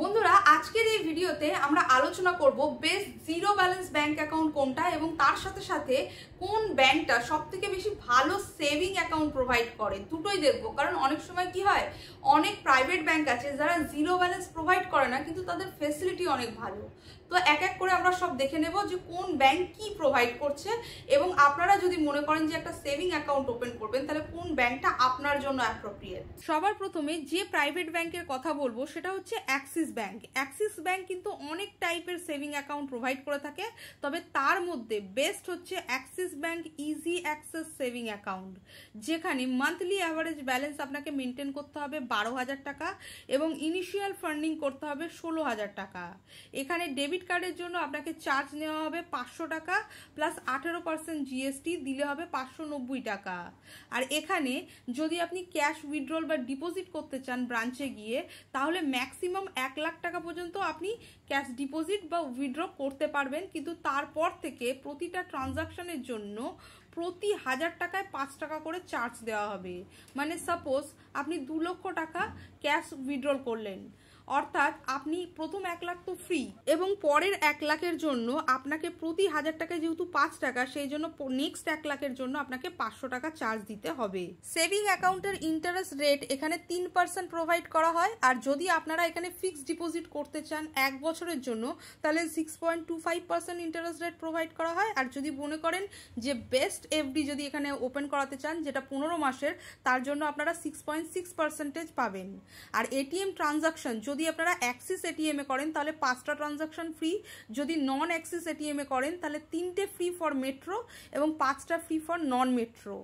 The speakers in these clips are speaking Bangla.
বন্ধুরা আজকের এই ভিডিওতে আমরা আলোচনা করব best zero balance bank account কোনটা এবং তার সাথে সাথে কোন ব্যাংকটা সবথেকে বেশি ভালো সেভিং অ্যাকাউন্ট প্রোভাইড করে, দুটোই দেখব। কারণ অনেক সময় কি হয়, অনেক প্রাইভেট ব্যাংক আছে যারা জিরো ব্যালেন্স প্রোভাইড করে না কিন্তু তাদের ফেসিলিটি অনেক ভালো। তো এক এক করে আমরা সব দেখে নেব যে কোন ব্যাংক কি প্রোভাইড করছে এবং আপনারা যদি মনে করেন যে একটা সেভিং অ্যাকাউন্ট ওপেন করবেন তাহলে কোন ব্যাংকটা আপনার জন্য অ্যাপ্রোপ্রিয়েট। সবার প্রথমে যে প্রাইভেট ব্যাংকের কথা বলবো সেটা হচ্ছে অ্যাক্সিস ব্যাংক। অ্যাক্সিস ব্যাংক কিন্তু অনেক টাইপের সেভিং অ্যাকাউন্ট প্রোভাইড করে থাকে, তবে তার মধ্যে বেস্ট হচ্ছে Axis bank easy access saving account, যেখানে মান্থলি অ্যাভারেজ ব্যালেন্স আপনাকে মেনটেন করতে হবে 12,000 টাকা এবং ইনিশিয়াল ফান্ডিং করতে হবে 16,000 টাকা। এখানে ডেবিট কার্ডের জন্য আপনাকে চার্জ নেওয়া হবে 500 টাকা প্লাস 18% জিএসটি দিলে হবে 590 টাকা। আর এখানে যদি আপনি ক্যাশ উইথড্রল বা ডিপোজিট করতে চান ব্রাঞ্চে গিয়ে, তাহলে ম্যাক্সিমাম 1 লাখ টাকা পর্যন্ত আপনি ক্যাশ ডিপোজিট বা উইথড্র করতে পারবেন, কিন্তু তারপর থেকে প্রতিটা ট্রানজাকশনের জন্য প্রতি 1000 টাকায় 5 টাকা করে চার্জ দেওয়া হবে। মানে সাপোজ আপনি 2 লক্ষ টাকা ক্যাশ উইথড্রল করলেন, অর্থাৎ আপনি প্রথম 1 লাখ তো ফ্রি এবং পরের 1 লাখের জন্য আপনাকে প্রতি 1000 টাকায় যেহেতু 5 টাকা, সেই জন্য নেক্সট 1 লাখের জন্য আপনাকে 500 টাকা চার্জ দিতে হবে। সেভিং অ্যাকাউন্টের ইন্টারেস্ট রেট এখানে 3% প্রোভাইড করা হয়, আর যদি আপনারা এখানে ফিক্সড ডিপোজিট করতে চান 1 বছরের জন্য তাহলে 6.25% ইন্টারেস্ট রেট প্রোভাইড করা হয়। আর যদি মনে করেন যে বেস্ট এফডি যদি এখানে ওপেন করাতে চান যেটা 15 মাসের, তার জন্য আপনারা 6.6% পাবেন। আর এটিএম ট্রানজাকশন যদি আপনারা অ্যাক্সিস এটিএম এ করেন তাহলে 5টা ট্রানজাকশন ফ্রি, যদি নন অ্যাক্সিস এটিএম এ করেন তাহলে 3টে ফ্রি ফর মেট্রো এবং 5টা ফ্রি ফর নন মেট্রো।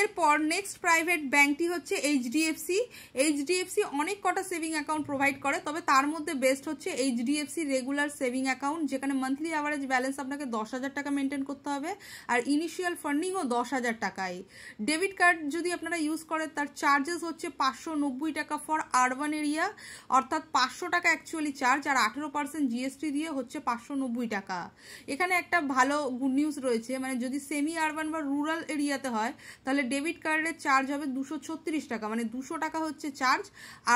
এরপর নেক্সট প্রাইভেট ব্যাংকটি হচ্ছে এইচডিএফসি। এইচডিএফসি অনেক কটা সেভিং অ্যাকাউন্ট প্রোভাইড করে, তবে তার মধ্যে বেস্ট হচ্ছে এইচডিএফসি রেগুলার সেভিং অ্যাকাউন্ট, যেখানে মান্থলি অ্যাভারেজ ব্যালেন্স আপনাকে 10,000 টাকা মেনটেন করতে হবে আর ইনিশিয়াল ফান্ডিংও 10,000 টাকায়। ডেবিট কার্ড যদি আপনারা ইউজ করেন তার চার্জেস হচ্ছে 590 টাকা ফর আরবান এরিয়া, অর্থাৎ 500 টাকা অ্যাকচুয়ালি চার্জ আর 18% জিএসটি দিয়ে হচ্ছে 590 টাকা। এখানে একটা ভালো গুড নিউজ রয়েছে, মানে যদি সেমি আরবান বা রুরাল এরিয়াতে হয় তাহলে ডেবিট কার্ডের চার্জ হবে 236 টাকা, মানে 200 টাকা হচ্ছে চার্জ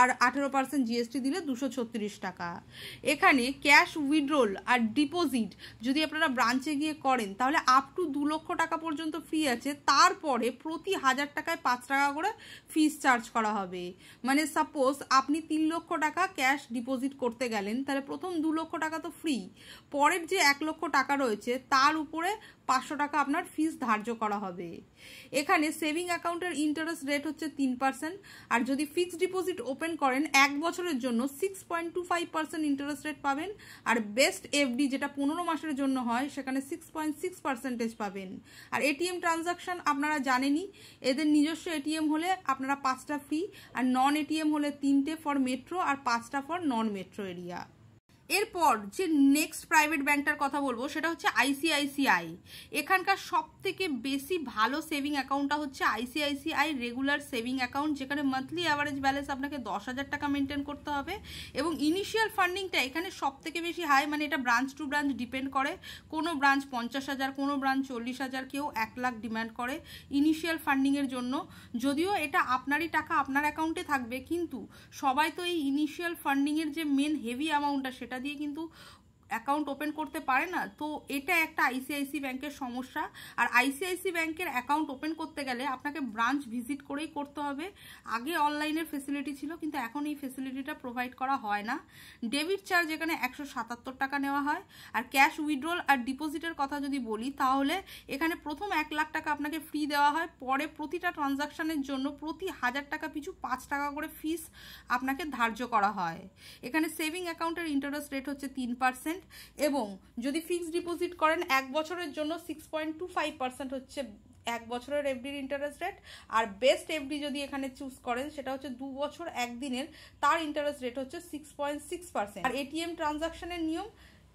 আর 18% জিএসটি দিলে 236 টাকা। এখানে ক্যাশ উইথড্রল আর ডিপোজিট যদি আপনারা ব্রাঞ্চে গিয়ে করেন তাহলে আপ টু 2 লক্ষ টাকা পর্যন্ত ফ্রি আছে, তারপরে প্রতি 1000 টাকায় 5 টাকা করে ফিস চার্জ করা হবে। মানে সাপোজ আপনি 3 লক্ষ টাকা ক্যাশ ডিপোজিট করতে গেলেন, তাহলে প্রথম 2 লক্ষ টাকা তো ফ্রি, পরের যে 1 লক্ষ টাকা রয়েছে তার উপরে 500 টাকা আপনার ফিস ধার্য করা হবে। এখানে সেভিং অ্যাকাউন্টের ইন্টারেস্ট রেট হচ্ছে 3%, আর যদি ফিক্সড ডিপোজিট ওপেন করেন 1 বছরের জন্য 6.25% ইন্টারেস্ট রেট পাবেন, আর বেস্ট এফডি যেটা 15 মাসের জন্য হয় সেখানে 6.6% পাবেন। আর এটিএম ট্রানজাকশন আপনারা জানেনই, এদের নিজস্ব এটিএম হলে আপনারা 5টা ফ্রি আর নন এটিএম হলে 3টে ফর মেট্রো আর 5টা ফর নন মেট্রো এরিয়া। এরপর যে নেক্সট প্রাইভেট ব্যাংকটার কথা বলবো সেটা হচ্ছে আইসিআইসিআই। এখানকার সব থেকে বেশি ভালো সেভিং অ্যাকাউন্টটা হচ্ছে আইসিআইসিআই রেগুলার সেভিং অ্যাকাউন্ট, যেখানে মান্থলি অ্যাভারেজ ব্যালেন্স আপনাকে 10,000 টাকা মেনটেন করতে হবে এবং ইনিশিয়াল ফান্ডিংটা এখানে সব থেকে বেশি হাই, মানে এটা ব্রাঞ্চ টু ব্রাঞ্চ ডিপেন্ড করে। কোনো ব্রাঞ্চ 50,000, কোনো ব্রাঞ্চ 40,000, কেউ 1 লাখ ডিমান্ড করে ইনিশিয়াল ফান্ডিংয়ের জন্য। যদিও এটা আপনারই টাকা আপনার অ্যাকাউন্টে থাকবে, কিন্তু সবাই তো এই ইনিশিয়াল ফান্ডিংয়ের যে মেন হেভি অ্যামাউন্টটা সেটা দিয়ে কিন্তু অ্যাকাউন্ট ওপেন করতে পারে না। তো এটা একটা আইসিআইসি ব্যাংকের সমস্যা। আর আইসিআইসি ব্যাংকের অ্যাকাউন্ট ওপেন করতে গেলে আপনাকে ব্রাঞ্চ ভিজিট করেই করতে হবে। আগে অনলাইনের ফেসিলিটি ছিল, কিন্তু এখন এই ফেসিলিটিটা প্রোভাইড করা হয় না। ডেবিট চার্জ এখানে 177 টাকা নেওয়া হয়। আর ক্যাশ উইথড্রল আর ডিপোজিটের কথা যদি বলি তাহলে এখানে প্রথম 1 লাখ টাকা আপনাকে ফ্রি দেওয়া হয়, পরে প্রতিটা ট্রানজাকশনের জন্য প্রতি 1000 টাকা পিছু 5 টাকা করে ফিস আপনাকে ধার্য করা হয়। এখানে সেভিং অ্যাকাউন্টের ইন্টারেস্ট রেট হচ্ছে 3%, এবং যদি ফিক্সড ডিপোজিট করেন 1 বছরের জন্য 6.25% হচ্ছে 1 বছরের এফডির ইন্টারেস্ট রেট। আর বেস্ট এফডি যদি এখানে চুজ করেন সেটা হচ্ছে 2 বছর 1 দিনের, তার ইন্টারেস্ট রেট হচ্ছে 6.6%। আর এটিএম ট্রানজাকশনের নিয়ম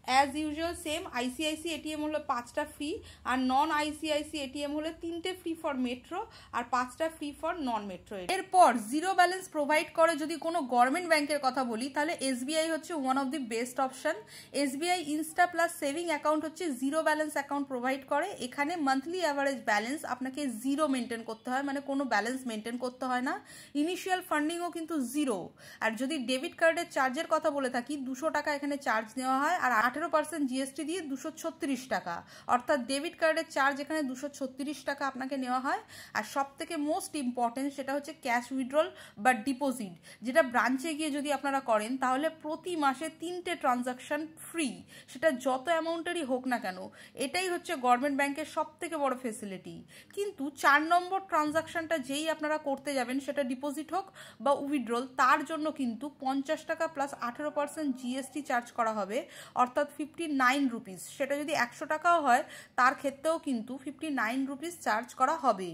as usual same, ICICI ATM হলে 5টা ফ্রি, আর নন আইসিআইসি এটিএম হলে 3টে ফ্রি ফর মেট্রো আর 5টা ফ্রি ফর নন মেট্রো। এরপর জিরো ব্যালেন্স প্রোভাইড করে যদি কোনো গভর্নমেন্ট ব্যাংকের কথা বলি, তাহলে এসবিআই হচ্ছে one of the best option. SBI Insta plus saving account হচ্ছে জিরো ব্যালেন্স অ্যাকাউন্ট প্রোভাইড করে। এখানে মান্থলি অ্যাভারেজ ব্যালেন্স আপনাকে জিরো মেনটেন করতে হয়, মানে কোনো ব্যালেন্স মেনটেন করতে হয় না। ইনিশিয়াল ফান্ডিংও কিন্তু জিরো। আর যদি ডেবিট কার্ডের চার্জের কথা বলে থাকি, 200 টাকা এখানে চার্জ নেওয়া হয়, আর 18% জিএসটি দিয়ে 236 টাকা, অর্থাৎ ডেবিট কার্ডের চার্জ এখানে 236 টাকা আপনাকে নেওয়া হয়। আর সব থেকে মোস্ট ইম্পর্টেন্ট সেটা হচ্ছে ক্যাশ উইথড্রল বা ডিপোজিট, যেটা ব্রাঞ্চে গিয়ে যদি আপনারা করেন তাহলে প্রতি মাসে 3টে ট্রানজাকশন ফ্রি, সেটা যত অ্যামাউন্টেরই হোক না কেন। এটাই হচ্ছে গভর্নমেন্ট ব্যাংকের সব থেকে বড় ফেসিলিটি। কিন্তু 4 নম্বর ট্রানজাকশনটা যেই আপনারা করতে যাবেন, সেটা ডিপোজিট হোক বা উইথড্রল, তার জন্য কিন্তু 50 টাকা প্লাস 18% জিএসটি চার্জ করা হবে, অর্থাৎ 59 রুপিস। সেটা যদি 100 টাকাও হয় তার ক্ষেত্রেও কিন্তু 59 রুপিস চার্জ করা হবে।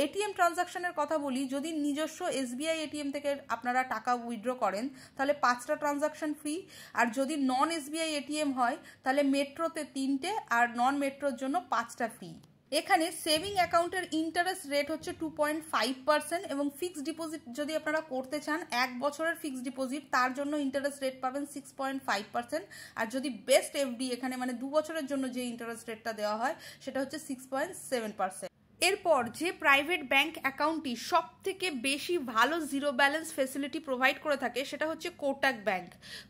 এটিএম ট্রানজাকশনের কথা বলি, যদি নিজস্ব এসবিআই এটিএম থেকে আপনারা টাকা উইথড্র করেন তাহলে 5টা ট্রানজাকশন ফ্রি, আর যদি নন এসবিআই এটিএম হয় তাহলে মেট্রোতে 3টে আর নন মেট্রোর জন্য 5টা ফ্রি। এখানে সেভিং অ্যাকাউন্টের ইন্টারেস্ট রেট হচ্ছে 2.5% এবং ফিক্সড ডিপোজিট যদি আপনারা করতে চান 1 বছরের ফিক্সড ডিপোজিট, তার জন্য ইন্টারেস্ট রেট পাবেন 6.5%। আর যদি বেস্ট এফডি এখানে মানে 2 বছরের জন্য যে ইন্টারেস্ট রেটটা দেওয়া হয় সেটা হচ্ছে 6.7%। এরপর যে প্রাইভেট ব্যাংক অ্যাকাউন্টটি সব থেকে বেশি ভালো জিরো ব্যালেন্স ফেসিলিটি প্রোভাইড করে থাকে সেটা হচ্ছে Kotak bank.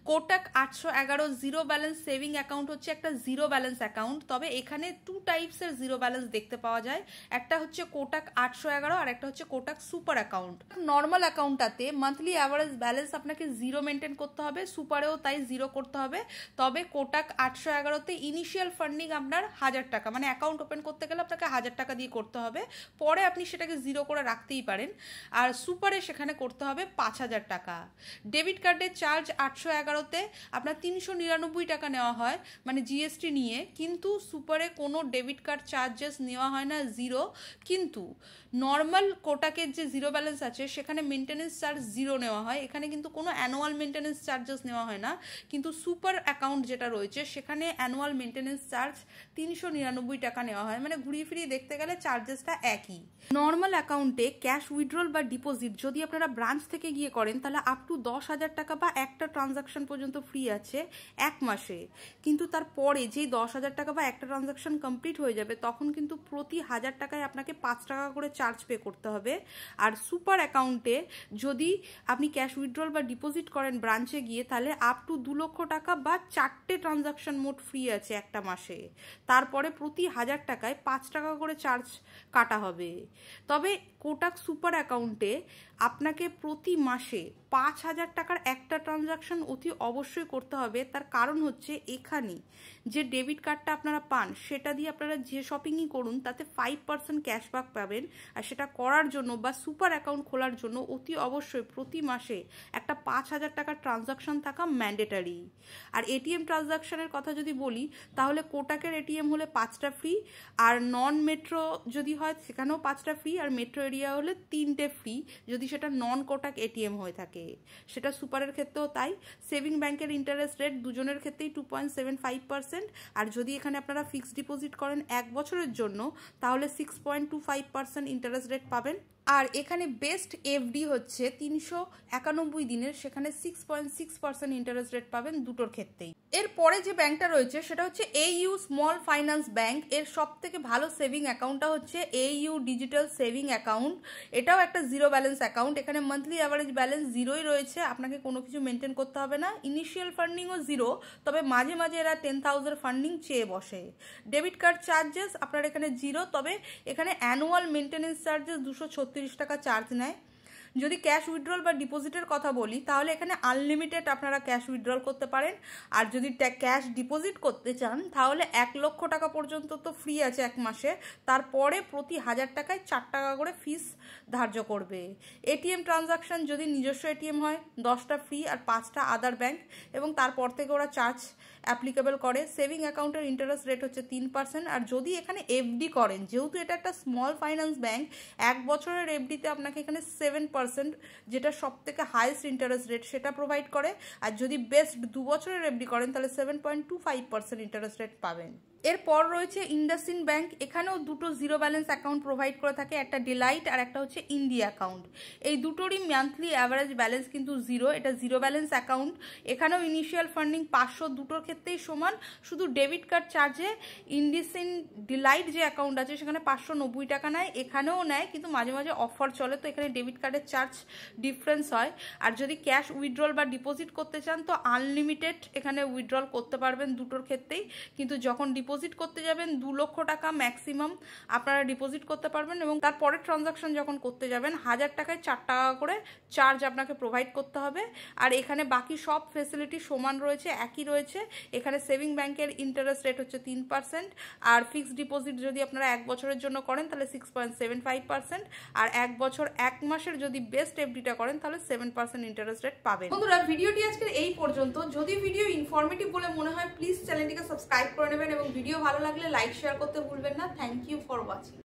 Kotak 811 zero balance saving account হচ্ছে একটা জিরো ব্যালেন্স অ্যাকাউন্ট, তবে এখানে 2 টাইপসের জিরো ব্যালেন্স দেখতে পাওয়া যায়। একটা হচ্ছে কোটাক 811 আর একটা হচ্ছে কোটাক সুপার অ্যাকাউন্ট। নর্মাল অ্যাকাউন্টটাতে মান্থলি অ্যাভারেজ ব্যালেন্স আপনাকে জিরো মেনটেন করতে হবে, সুপারেও তাই জিরো করতে হবে। তবে কোটাক 811তে ইনিশিয়াল ফান্ডিং আপনার 1000 টাকা, মানে অ্যাকাউন্ট ওপেন করতে গেলে আপনাকে 1000 টাকা দিয়ে করতে হবে, পরে আপনি সেটাকে জিরো করে রাখতেই পারেন। আর সুপারে সেখানে করতে হবে 5000 টাকা। ডেবিট কার্ডের চার্জ 811তে আপনার 399 টাকা নেওয়া হয়, মানে জিএসটি নিয়ে, কিন্তু সুপারে কোনো ডেবিট কার্ড চার্জেস নেওয়া হয় না, জিরো। কিন্তু নর্মাল কোটাকের যে জিরো ব্যালেন্স আছে সেখানে মেনটেনেন্স চার্জ জিরো নেওয়া হয়, এখানে কিন্তু কোনো অ্যানুয়াল মেনটেনেন্স চার্জেস নেওয়া হয় না। কিন্তু সুপার অ্যাকাউন্ট যেটা রয়েছে সেখানে অ্যানুয়াল মেনটেনেন্স চার্জ 399 টাকা নেওয়া হয়, মানে ঘুরিয়ে ফিরিয়ে দেখতে গেলে চার্জেসটা একই। নর্মাল অ্যাকাউন্টে ক্যাশ উইথড্রল বা ডিপোজিট যদি আপনারা ব্রাঞ্চ থেকে গিয়ে করেন তাহলে আপ টু 10,000 টাকা বা একটা ট্রানজাকশন পর্যন্ত ফ্রি আছে 1 মাসে। কিন্তু তারপরে যেই 10,000 টাকা বা একটা ট্রানজাকশন কমপ্লিট হয়ে যাবে তখন কিন্তু প্রতি 1000 টাকায় আপনাকে 5 টাকা করে চার্জ পে করতে হবে। আর সুপার অ্যাকাউন্টে যদি আপনি ক্যাশ উইথড্রল বা ডিপোজিট করেন ব্রাঞ্চে গিয়ে তাহলে আপ টু 2 লক্ষ টাকা বা 4টে ট্রানজাকশন মোট ফ্রি আছে একটা মাসে। তারপরে প্রতি 1000 টাকায় 5 টাকা করে চার্জ কাটা হবে। তবে কোটাক সুপার অ্যাকাউন্টে আপনাকে প্রতি মাসে 5,000 টাকার একটা ট্রানজাকশন অতি অবশ্যই করতে হবে। তার কারণ হচ্ছে এখানে যে ডেবিট কার্ডটা আপনারা পান সেটা দিয়ে আপনারা যে শপিংই করুন তাতে 5% ক্যাশব্যাক পাবেন। আর সেটা করার জন্য বা সুপার অ্যাকাউন্ট খোলার জন্য অতি অবশ্যই প্রতি মাসে একটা 5,000 টাকার ট্রানজাকশন থাকা ম্যান্ডেটারি। আর এটিএম ট্রানজাকশনের কথা যদি বলি তাহলে কোটাকের এটিএম হলে 5টা ফ্রি, আর নন মেট্রো যদি হয় সেখানেও 5টা ফ্রি, আর মেট্রো এরিয়া হলে 3টে ফ্রি যদি সেটা নন কোটাক এটিএম হয়ে থাকে। সেটা সুপারের ক্ষেত্রেও তাই। সেভিং ব্যাংকের ইন্টারেস্ট রেট দুজনের ক্ষেত্রেই 2.75%, আর যদি এখানে আপনারা ফিক্সড ডিপোজিট করেন 1 বছরের জন্য তাহলে 6.25% ইন্টারেস্ট রেট পাবেন। আর এখানে বেস্ট এফডি হচ্ছে 391 দিনের, সেখানে 6.6% ইন্টারেস্ট রেট পাবেন দুটোর ক্ষেত্রেই। এরপরে যে ব্যাংকটা রয়েছে সেটা হচ্ছে AU স্মল ফাইন্যান্স ব্যাংক। এর সব থেকে ভালো সেভিং অ্যাকাউন্টটা হচ্ছে AU ডিজিটাল সেভিং অ্যাকাউন্ট। এটাও একটা জিরো ব্যালেন্স অ্যাকাউন্ট। এখানে মান্থলি অ্যাভারেজ ব্যালেন্স জিরোই রয়েছে, আপনাকে কোনো কিছু মেনটেন করতে হবে না। ইনিশিয়াল ফান্ডিংও জিরো, তবে মাঝে মাঝে এরা 10,000 ফান্ডিং চেয়ে বসে। ডেবিট কার্ড চার্জেস আপনার এখানে জিরো, তবে এখানে অ্যানুয়াল মেনটেনেন্স চার্জেস 236 টাকা চার্জ নেয়। যদি ক্যাশ উইথড্রল বা ডিপোজিটের কথা বলি তাহলে এখানে আনলিমিটেড আপনারা ক্যাশ উইথড্রল করতে পারেন। আর যদি ক্যাশ ডিপোজিট করতে চান তাহলে 1 লক্ষ টাকা পর্যন্ত তো ফ্রি আছে 1 মাসে, তারপরে প্রতি 1000 টাকায় 4 টাকা করে ফিস ধার্য করবে। এটিএম ট্রানজাকশন যদি নিজস্ব এটিএম হয় 10টা ফ্রি আর 5টা আদার ব্যাংক, এবং তারপর থেকে ওরা চার্জ অ্যাপ্লিকেবল করে। সেভিং অ্যাকাউন্টের ইন্টারেস্ট রেট হচ্ছে 3%। আর যদি এখানে এফডি করেন, যেহেতু এটা একটা স্মল ফাইন্যান্স ব্যাংক, 1 বছরের এফডিতে আপনাকে এখানে 7% 6%, যেটা সব থেকে হাইয়েস্ট ইন্টারেস্ট রেট সেটা প্রোভাইড করে। আর যদি বেস্ট 2 বছরের এফডি করেন তাহলে 7.25% ইন্টারেস্ট রেট পাবেন। এরপর রয়েছে ইন্ডাসইন্ড ব্যাংক, এখানেও দুটো জিরো ব্যালেন্স অ্যাকাউন্ট প্রোভাইড করে থাকে, একটা ডিলাইট আর একটা হচ্ছে ইন্ডিয়া অ্যাকাউন্ট। এই দুটোরই মান্থলি অ্যাভারেজ ব্যালেন্স কিন্তু জিরো, এটা জিরো ব্যালেন্স অ্যাকাউন্ট। এখানেও ইনিশিয়াল ফান্ডিং 500, দুটোর ক্ষেত্রেই সমান, শুধু ডেবিট কার্ড চার্জে ইন্ডাসইন্ড ডিলাইট যে অ্যাকাউন্ট আছে সেখানে 590 টাকা নেয়, এখানেও নেয়, কিন্তু মাঝে মাঝে অফার চলে, তো এখানে ডেবিট কার্ডের চার্জ ডিফারেন্স হয়। আর যদি ক্যাশ উইথড্রল বা ডিপোজিট করতে চান তো আনলিমিটেড এখানে উইথড্রল করতে পারবেন দুটোর ক্ষেত্রেই, কিন্তু যখন ডিপোজিট করতে যাবেন 2 লক্ষ টাকা ম্যাক্সিমাম আপনারা ডিপোজিট করতে পারবেন, এবং তারপরে ট্রানজাকশন যখন করতে যাবেন 1000 টাকায় 4 টাকা করে চার্জ আপনাকে প্রোভাইড করতে হবে। আর এখানে বাকি সব ফেসিলিটি সমান রয়েছে, একই রয়েছে। এখানে সেভিং ব্যাংকের ইন্টারেস্ট রেট হচ্ছে 3%, আর ফিক্সড ডিপোজিট যদি আপনারা 1 বছরের জন্য করেন তাহলে 6.75%, আর 1 বছর 1 মাসের যদি বেস্ট এফডিটা করেন তাহলে 7% ইন্টারেস্ট রেট পাবেন। বন্ধুরা, ভিডিওটি আজকের এই পর্যন্ত। যদি ভিডিও ইনফরমেটিভ বলে মনে হয় প্লিজ চ্যানেলটিকে সাবস্ক্রাইব করে নেবেন, এবং ভিডিও ভালো লাগলে লাইক শেয়ার করতে ভুলবেন না। Thank you for watching.